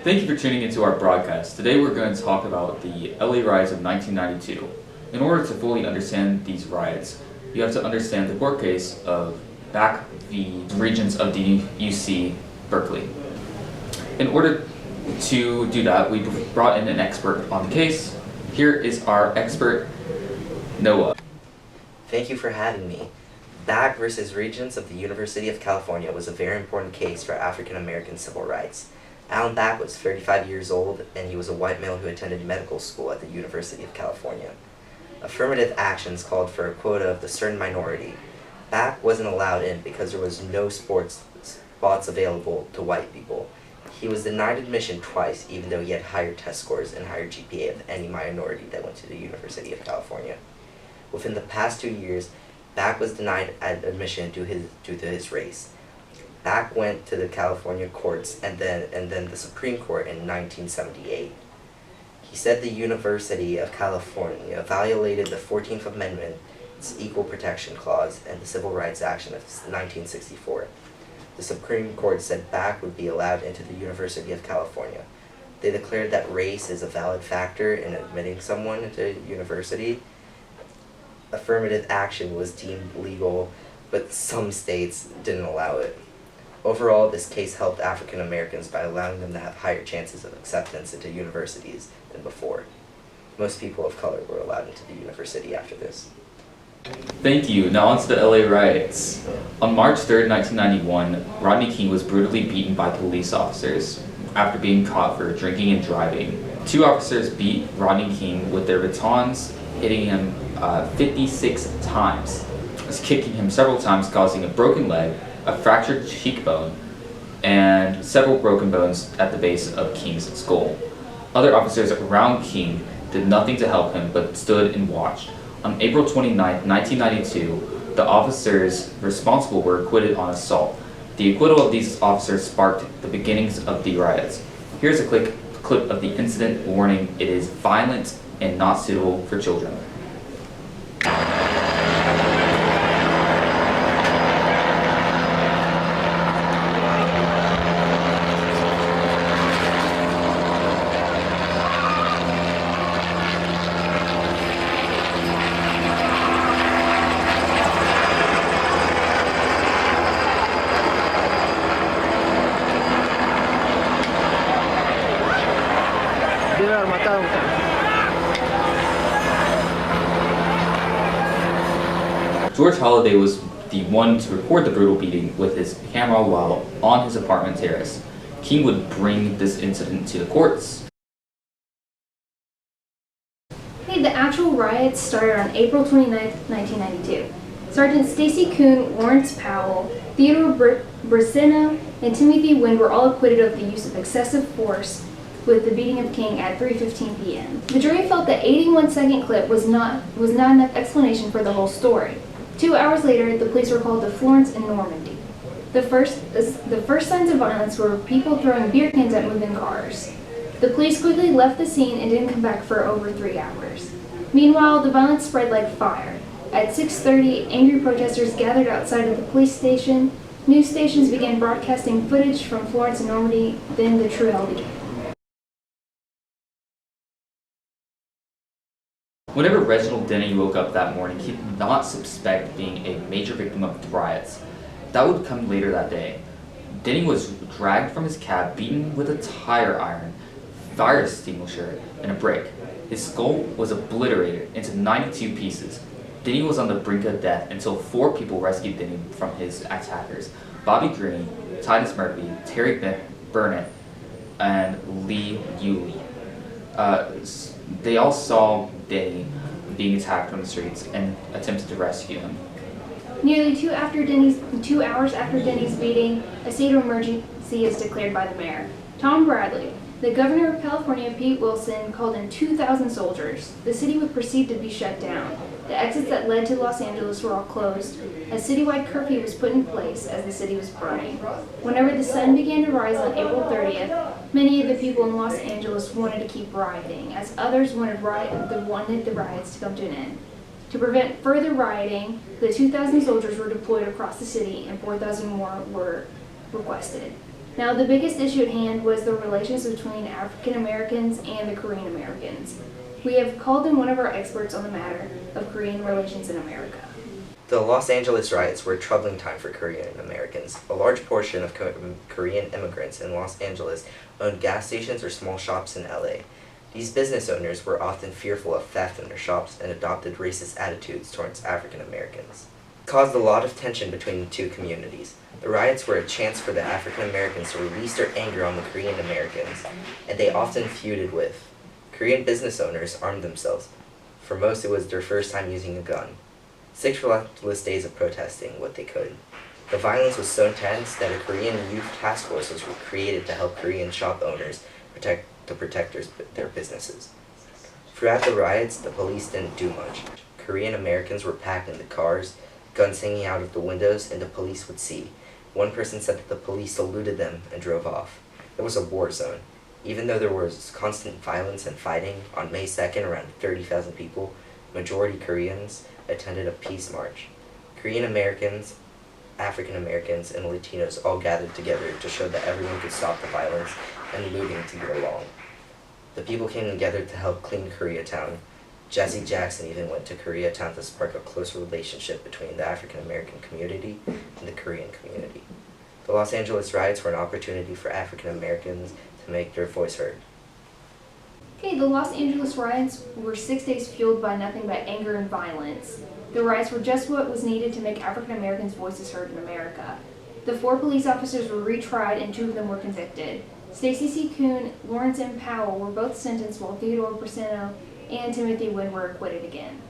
Thank you for tuning into our broadcast. Today we're going to talk about the LA riots of 1992. In order to fully understand these riots, you have to understand the court case of BAC v. Regents of the UC Berkeley. In order to do that, we brought in an expert on the case. Here is our expert, Noah. Thank you for having me. BAC versus Regents of the University of California was a very important case for African American civil rights. Alan BAC was 35 years old, and he was a white male who attended medical school at the University of California. Affirmative actions called for a quota of the certain minority. BAC wasn't allowed in because there was no sports spots available to white people. He was denied admission twice, even though he had higher test scores and higher GPA than any minority that went to the University of California. Within the past 2 years, BAC was denied admission due to his race. BAC went to the California courts and then the Supreme Court in 1978. He said the University of California violated the 14th Amendment's Equal Protection Clause and the Civil Rights Act of 1964. The Supreme Court said BAC would be allowed into the University of California. They declared that race is a valid factor in admitting someone into a university. Affirmative action was deemed legal, but some states didn't allow it. Overall, this case helped African Americans by allowing them to have higher chances of acceptance into universities than before. Most people of color were allowed into the university after this. Thank you. Now on to the LA riots. On March 3rd, 1991, Rodney King was brutally beaten by police officers after being caught for drinking and driving. 2 officers beat Rodney King with their batons, hitting him 56 times, kicking him several times, causing a broken leg, a fractured cheekbone, and several broken bones at the base of King's skull. Other officers around King did nothing to help him but stood and watched. On April 29, 1992, the officers responsible were acquitted on assault. The acquittal of these officers sparked the beginnings of the riots. Here's a clip of the incident warning it is violent and not suitable for children. George Holliday was the one to record the brutal beating with his camera while on his apartment terrace. King would bring this incident to the courts. Hey, the actual riots started on April 29, 1992. Sergeant Stacy Kuhn, Lawrence Powell, Theodore Bracino, and Timothy Wind were all acquitted of the use of excessive force with the beating of King at 3:15 p.m. The jury felt the 81-second clip was not enough explanation for the whole story. 2 hours later, the police were called to Florence and Normandy. The first signs of violence were people throwing beer cans at moving cars. The police quickly left the scene and didn't come back for over 3 hours. Meanwhile, the violence spread like fire. At 6:30, angry protesters gathered outside of the police station. News stations began broadcasting footage from Florence and Normandy. Then the true hell began. Whenever Reginald Denny woke up that morning, he did not suspect being a major victim of the riots. That would come later that day. Denny was dragged from his cab, beaten with a tire iron, fire extinguisher, and a brick. His skull was obliterated into 92 pieces. Denny was on the brink of death until 4 people rescued Denny from his attackers: Bobby Green, Titus Murphy, Terry Burnett, and Lee Yulee. They all saw Denny being attacked on the streets and attempted to rescue him. Nearly 2 hours after Denny's beating, a state of emergency is declared by the mayor. Tom Bradley, the governor of California, Pete Wilson, called in 2,000 soldiers. The city would proceed to be shut down. The exits that led to Los Angeles were all closed. A citywide curfew was put in place as the city was burning. Whenever the sun began to rise on April 30th, many of the people in Los Angeles wanted to keep rioting, as others wanted the riots to come to an end. To prevent further rioting, the 2,000 soldiers were deployed across the city and 4,000 more were requested. Now, the biggest issue at hand was the relations between African Americans and the Korean Americans. We have called in one of our experts on the matter of Korean relations in America. The Los Angeles riots were a troubling time for Korean Americans. A large portion of Korean immigrants in Los Angeles owned gas stations or small shops in LA. These business owners were often fearful of theft in their shops and adopted racist attitudes towards African Americans. It caused a lot of tension between the two communities. The riots were a chance for the African Americans to release their anger on the Korean Americans, and they often feuded with. Korean business owners armed themselves. For most, it was their first time using a gun. 6 relentless days of protesting what they could. The violence was so intense that a Korean youth task force was created to help Korean shop owners protect their businesses. Throughout the riots, the police didn't do much. Korean Americans were packed into cars, guns hanging out of the windows, and the police would see. One person said that the police saluted them and drove off. It was a war zone. Even though there was constant violence and fighting, on May 2nd, around 30,000 people, majority Koreans, attended a peace march. Korean Americans, African Americans, and Latinos all gathered together to show that everyone could stop the violence and looting to get along. The people came together to help clean Koreatown. Jesse Jackson even went to Koreatown to spark a closer relationship between the African American community and the Korean community. The Los Angeles riots were an opportunity for African Americans to make their voice heard. Okay, the Los Angeles riots were 6 days fueled by nothing but anger and violence. The riots were just what was needed to make African Americans' voices heard in America. The 4 police officers were retried and 2 of them were convicted. Stacy C. Kuhn, Lawrence M. Powell were both sentenced while Theodore Braceno and Timothy Wynn were acquitted again.